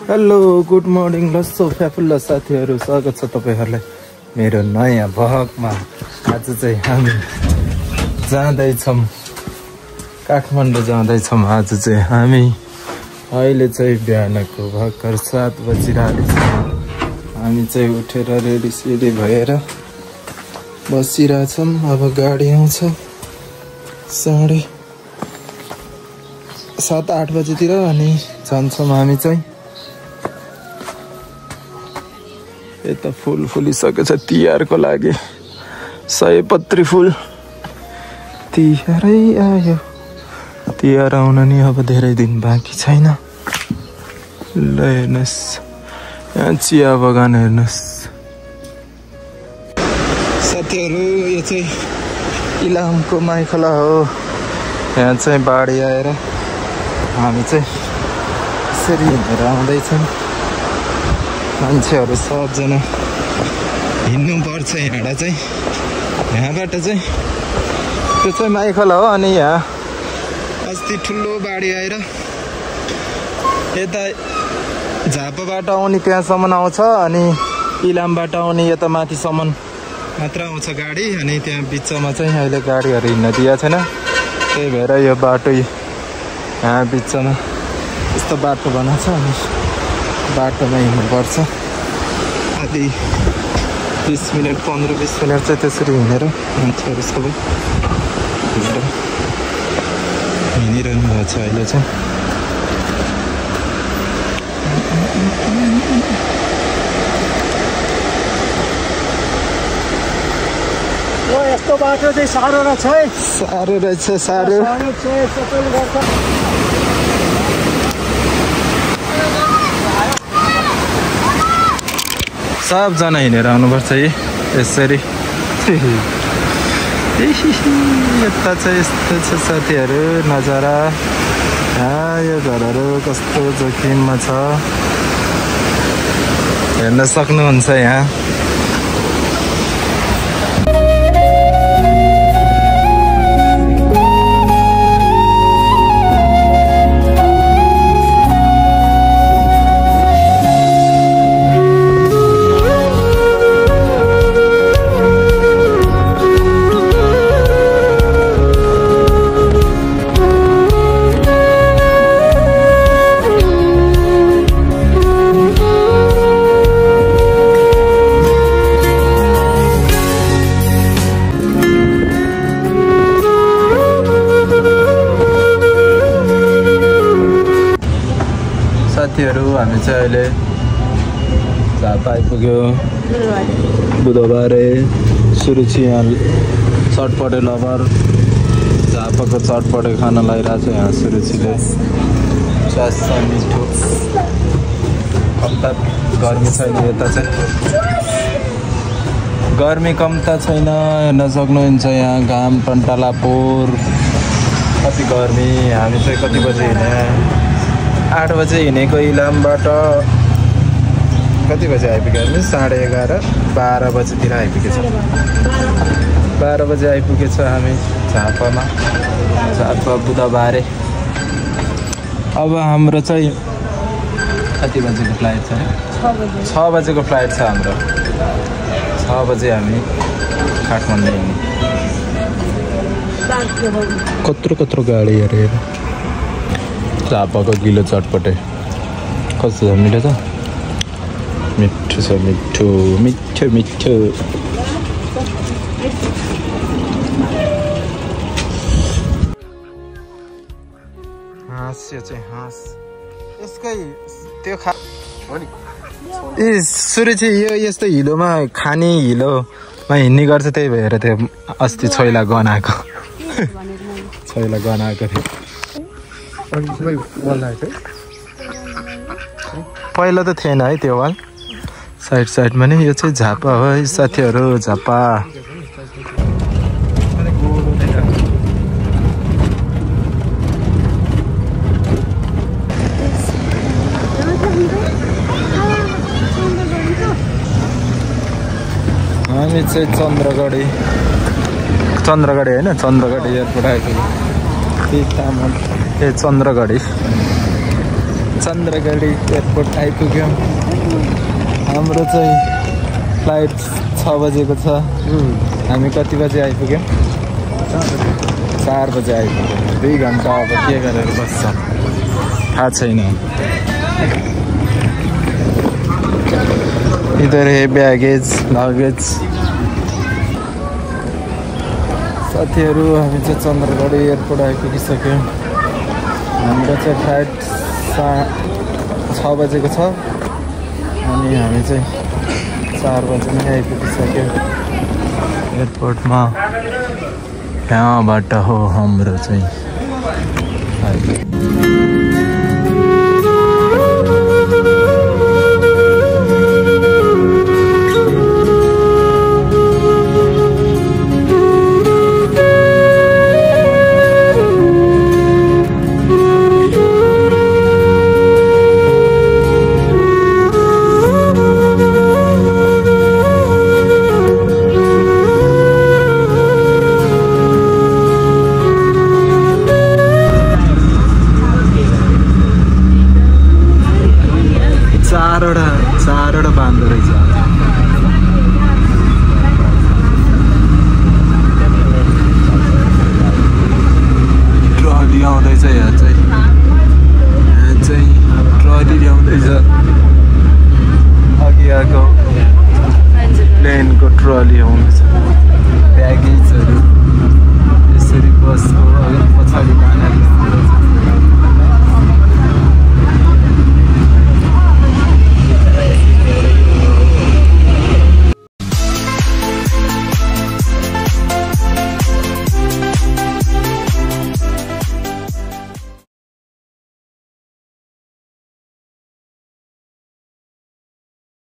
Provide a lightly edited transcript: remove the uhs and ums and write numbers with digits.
Hello good morning लस्सो फ्याफुल्ला साथीहरू, स्वागत छ तपाईहरुलाई मेरो नयाँ भ्लगमा। आज चाहिँ हामी जाँदैछौँ काठमाडौँ जाँदैछौँ। आज चाहिँ हामी अहिले चाहिँ बिहानको भर्खर 7 बजिरहेको छ। हामी चाहिँ उठेर रेडी सेडी भएर बसिरहेछौँ। अब गाडी आउँछ 7:30-8 बजेतिर अनि जान्छौँ हामी चाहिँ। यता फुल फुलिसकेछ तिहारको लागि, सयपत्री फुल। तिहारै आयो, तिहार आउन नि अब धेरै दिन बाँकी छैन। ल हेर्नुहोस् यहाँ चिया बगान हेर्नुहोस् साथीहरू। यो चाहिँ इलामको माइखोला हो। यहाँ चाहिँ बाढी आएर हामी चाहिँ यसरी हिँडेर आउँदैछौँ। मान्छेहरू सबजना हिँड्नु पर्छ यहाँबाट चाहिँ। यहाँबाट चाहिँ त्यो चाहिँ माइखोला हो। अनि यहाँ अस्ति ठुलो बाढी आएर यता झापाबाट आउने त्यहाँसम्म आउँछ, अनि इलामबाट आउने यता माथिसम्म मात्र आउँछ गाडी। अनि त्यहाँ बिचमा चाहिँ अहिले गाडीहरू हिँड्न दिएको छैन, त्यही भएर यो बाटो यहाँ बिचमा यस्तो बाटो बनाएको छ। अनि बाटोमा हिँड्नुपर्छ आधी 20 मिनट 15-20 मिनट चाहिँ त्यसरी हिँडेर मान्छेहरू सबै हिँडिरहनु भएको छ अहिले चाहिँ। यस्तो बाटो चाहिँ साह्रो रहेछ है। साह्रो रहेछ, साह्रो। सबजना हिँडेर आउनुपर्छ है यसरी। यता चाहिँ यस्तो छ साथीहरू नजारा। यो घरहरू कस्तो जोखिममा छ हेर्न सक्नुहुन्छ यहाँ। साथीहरू हामी चाहिँ अहिले झापा आइपुग्यो। बुधबारे सुरुचि यहाँ चटपटे लबर झापाको चटपटे खाना लगाइरहेको छ। यहाँ सुरुचिले चास्सा मिठो। कम्ता गर्मी छैन यता चाहिँ, गर्मी कम त छैन। हेर्न सक्नुहुन्छ यहाँ घाम टन्टाला पोर कति गर्मी। हामी चाहिँ कति बजे हिँड्ने? 8 बजे हिँडेको इलामबाट कति बजे आइपुग्यो? 11:30 12 बजेतिर आइपुगेछ। 12 बजे आइपुगेछ हामी झापामा। झापा बुधबारे। अब हाम्रो चाहिँ कति बजेको फ्लाइट छ? 6 बजेको फ्लाइट छ हाम्रो। 6 बजे हामी काठमाडौँ हिँड्ने। कत्रो गाडीहरू हेर। झापाको गिलो चटपटे कस्तो छ? मिठो छ, मिठो छ, मिठो मिठो मिठो। हाँस यो चाहिँ हाँस यसकै त्यो हो नि। ए सुरुचि यो यस्तो हिलोमा खाने हिलोमा हिँड्ने गर्छ, त्यही भएर त्यो अस्ति छैला गनाएको छैला गनाएको थियो। पहिला त थिएन है त्यो वाल साइडमा नि। यो चाहिँ झापा हो है साथीहरू, झापा। हामी चाहिँ चन्द्रगढी होइन, चन्द्रगढी एयरपोर्ट आइपुग्यो। चन्द्रगढी चन्द्रगढी एयरपोर्ट आइपुग्यौँ। हाम्रो चाहिँ फ्लाइट 6 बजेको छ। हामी कति बजे आइपुग्यौँ? 4 बजे आइपुग्यौँ। 2 घन्टा अब के गरेर बस्छ थाहा छैन। इधर है ब्यागेज लगेज। साथीहरू हामी चाहिँ चन्द्रगढी एयरपोर्ट आइपुगिसक्यौँ। हाम्रो चाहिँ फ्लाइट 6 बजेको छ अनि हामी चाहिँ 4 बजीमै आइपुगिसक्यौँ एयरपोर्टमा। यहाँबाट हो हाम्रो चाहिँ चारवटा बाँध्दो रहेछ। ट्रली आउँदैछ। यहाँ चाहिँ ट्रली ल्याउँदैछ। अघि आएको प्लेनको ट्रली आउँदैछ।